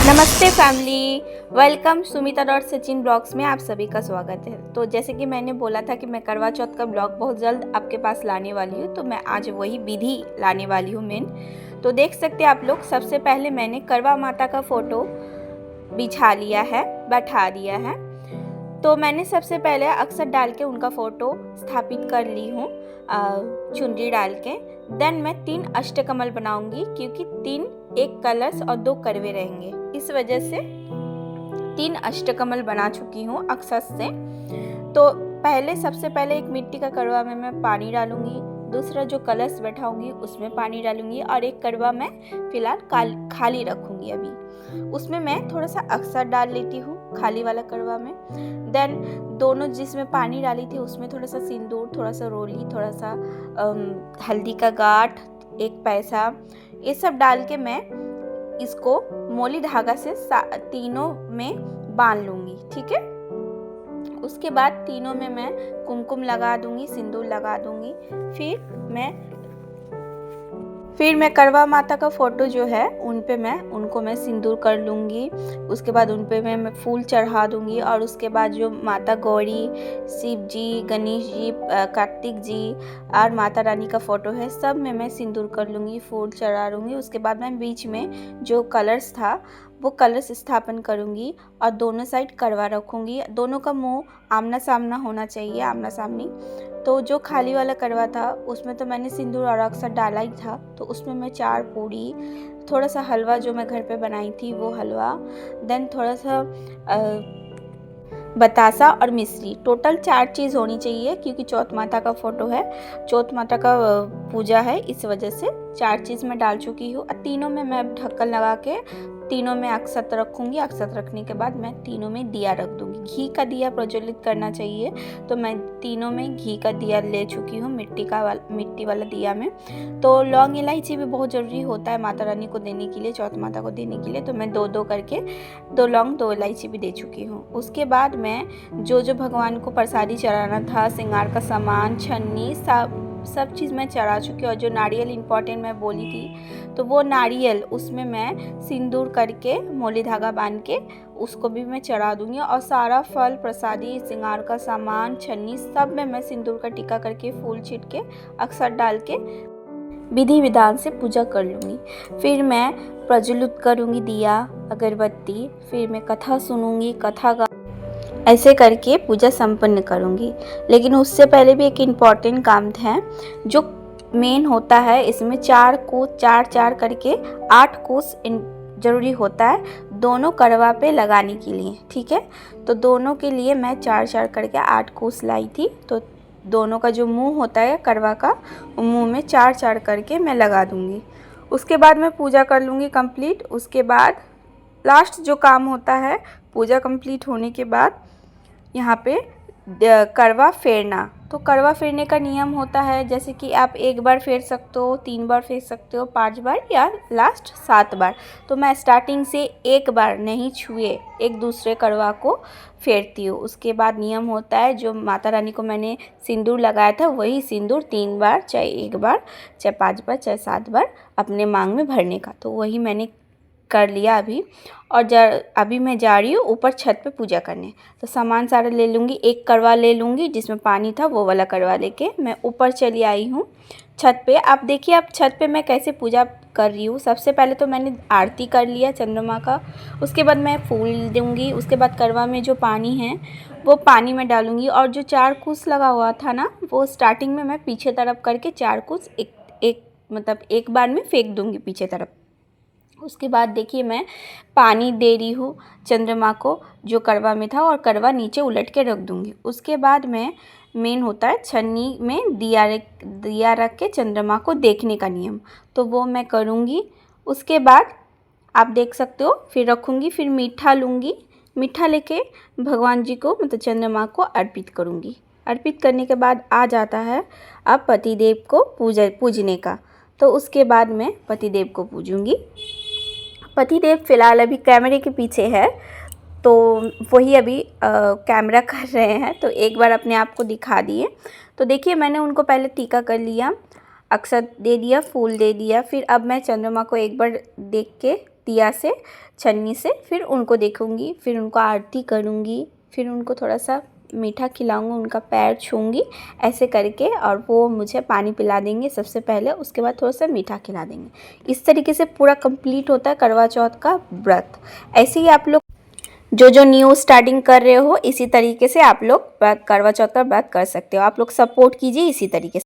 नमस्ते family, welcome Sumita dot Sachin blogs में आप सभी का स्वागत है। तो जैसे कि मैंने बोला था कि मैं करवा चौथ का ब्लॉग बहुत जल्द आपके पास लाने वाली हूँ, तो मैं आज वही विधि लाने वाली हूँ मेन। तो देख सकते हैं आप लोग, सबसे पहले मैंने करवा माता का फ़ोटो बिछा लिया है, बैठा दिया है। तो मैंने सबसे पहले अक्षत डाल के उनका फ़ोटो स्थापित कर ली हूँ, चुनरी डाल के। देन मैं 3 अष्टकमल बनाऊंगी, क्योंकि 3 एक कलश और 2 करवे रहेंगे, इस वजह से 3 अष्टकमल बना चुकी हूँ अक्षत से। तो सबसे पहले एक मिट्टी का करवा में मैं पानी डालूंगी, दूसरा जो कलश बैठाऊंगी उसमें पानी डालूंगी, और एक करवा मैं फिलहाल खाली रखूंगी। अभी उसमें मैं थोड़ा सा अक्षत डाल लेती हूँ खाली वाला करवा में। देन दोनों जिसमें पानी डाली थी उसमें थोड़ा सा सिंदूर, थोड़ा सा रोली, थोड़ा सा हल्दी का गांठ, एक पैसा, ये सब डाल के मैं इसको मोली धागा से तीनों में बांध लूँगी। ठीक है, उसके बाद तीनों में मैं कुमकुम लगा दूँगी, सिंदूर लगा दूँगी। फिर मैं करवा माता का फ़ोटो जो है उनको मैं सिंदूर कर लूँगी। उसके बाद उन पे मैं फूल चढ़ा दूँगी, और उसके बाद जो माता गौरी, शिव जी, गणेश जी, कार्तिक जी और माता रानी का फ़ोटो है, सब में मैं सिंदूर कर लूँगी, फूल चढ़ा लूँगी। उसके बाद मैं बीच में जो कलश था वो कलश स्थापन करूँगी, और दोनों साइड करवा रखूँगी। दोनों का मुंह आमना सामना होना चाहिए, आमना सामनी। तो जो खाली वाला करवा था उसमें तो मैंने सिंदूर और अक्षत डाला ही था, तो उसमें मैं 4 पूड़ी, थोड़ा सा हलवा जो मैं घर पे बनाई थी वो हलवा, देन थोड़ा सा बतासा और मिश्री, टोटल 4 चीज़ होनी चाहिए, क्योंकि चौथ माता का फ़ोटो है, चौथ माता का पूजा है, इस वजह से 4 चीज़ मैं डाल चुकी हूँ। तीनों में मैं ढक्कन लगा के तीनों में अक्षत रखूँगी। अक्षत रखने के बाद मैं तीनों में दिया रख दूँगी। घी का दिया प्रज्वलित करना चाहिए, तो मैं तीनों में घी का दिया ले चुकी हूँ, मिट्टी वाला दिया में। तो लौंग इलायची भी बहुत ज़रूरी होता है माता रानी को देने के लिए, चौथ माता को देने के लिए, तो मैं 2-2 करके 2 लौंग 2 इलायची भी दे चुकी हूँ। उसके बाद मैं जो भगवान को प्रसादी चढ़ाना था, श्रृंगार का सामान, छन्नी, सब चीज़ मैं चढ़ा चुकी हूँ। और जो नारियल इम्पॉर्टेंट मैं बोली थी, तो वो नारियल उसमें मैं सिंदूर करके मोली धागा बांध के उसको भी मैं चढ़ा दूंगी, और सारा फल, प्रसादी, श्रृंगार का सामान, छन्नी, सब में मैं सिंदूर का टीका करके, फूल छीट के, अक्षत डाल के विधि विधान से पूजा कर लूँगी। फिर मैं प्रज्वलित करूँगी दिया, अगरबत्ती, फिर मैं कथा सुनूँगी, ऐसे करके पूजा संपन्न करूँगी। लेकिन उससे पहले भी एक इम्पॉर्टेंट काम है जो मेन होता है, इसमें 4 कोस, 4-4 करके 8 कोस ज़रूरी होता है दोनों करवा पे लगाने के लिए। ठीक है, तो दोनों के लिए मैं 4-4 करके 8 कोस लाई थी। तो दोनों का जो मुंह होता है करवा का, मुंह में 4-4 करके मैं लगा दूँगी। उसके बाद मैं पूजा कर लूँगी कंप्लीट। उसके बाद लास्ट जो काम होता है, पूजा कंप्लीट होने के बाद यहाँ पे करवा फेरना। तो करवा फेरने का नियम होता है, जैसे कि आप 1 बार फेर सकते हो, 3 बार फेर सकते हो, 5 बार, या लास्ट 7 बार। तो मैं स्टार्टिंग से 1 बार नहीं छुए एक दूसरे करवा को फेरती हूँ। उसके बाद नियम होता है, जो माता रानी को मैंने सिंदूर लगाया था वही सिंदूर 3 बार, चाहे 1 बार, चाहे 5 बार, चाहे 7 बार अपने मांग में भरने का। तो वही मैंने कर लिया अभी। और अभी मैं जा रही हूँ ऊपर छत पे पूजा करने। तो सामान सारा ले लूँगी, एक करवा ले लूँगी जिसमें पानी था, वो वाला करवा लेके मैं ऊपर चली आई हूँ छत पे। आप देखिए, आप छत पे मैं कैसे पूजा कर रही हूँ। सबसे पहले तो मैंने आरती कर लिया चंद्रमा का, उसके बाद मैं फूल दूँगी, उसके बाद करवा में जो पानी है वो पानी में डालूँगी। और जो 4 कुश लगा हुआ था ना, वो स्टार्टिंग में मैं पीछे तरफ करके 4 कुश एक बार में फेंक दूँगी पीछे तरफ। उसके बाद देखिए, मैं पानी दे रही हूँ चंद्रमा को जो करवा में था, और करवा नीचे उलट के रख दूँगी। उसके बाद मैं मेन होता है छन्नी में दिया रख के चंद्रमा को देखने का नियम, तो वो मैं करूँगी। उसके बाद आप देख सकते हो, फिर रखूँगी, फिर मीठा लूँगी, मीठा लेके भगवान जी को, मतलब चंद्रमा को अर्पित करूँगी। अर्पित करने के बाद आ जाता है अब पतिदेव को पूजने का। तो उसके बाद मैं पतिदेव को पूजूँगी। पतिदेव फ़िलहाल अभी कैमरे के पीछे है, तो वही अभी कैमरा कर रहे हैं, तो एक बार अपने आप को दिखा दिए। तो देखिए, मैंने उनको पहले टीका कर लिया, अक्षत दे दिया, फूल दे दिया। फिर अब मैं चंद्रमा को एक बार देख के दिया से, छन्नी से, फिर उनको देखूँगी, फिर उनको आरती करूँगी, फिर उनको थोड़ा सा मीठा खिलाऊँगी, उनका पैर छूऊँगी ऐसे करके, और वो मुझे पानी पिला देंगे सबसे पहले, उसके बाद थोड़ा सा मीठा खिला देंगे। इस तरीके से पूरा कंप्लीट होता है करवा चौथ का व्रत। ऐसे ही आप लोग जो न्यू स्टार्टिंग कर रहे हो, इसी तरीके से आप लोग करवा चौथ का व्रत कर सकते हो। आप लोग सपोर्ट कीजिए इसी तरीके से।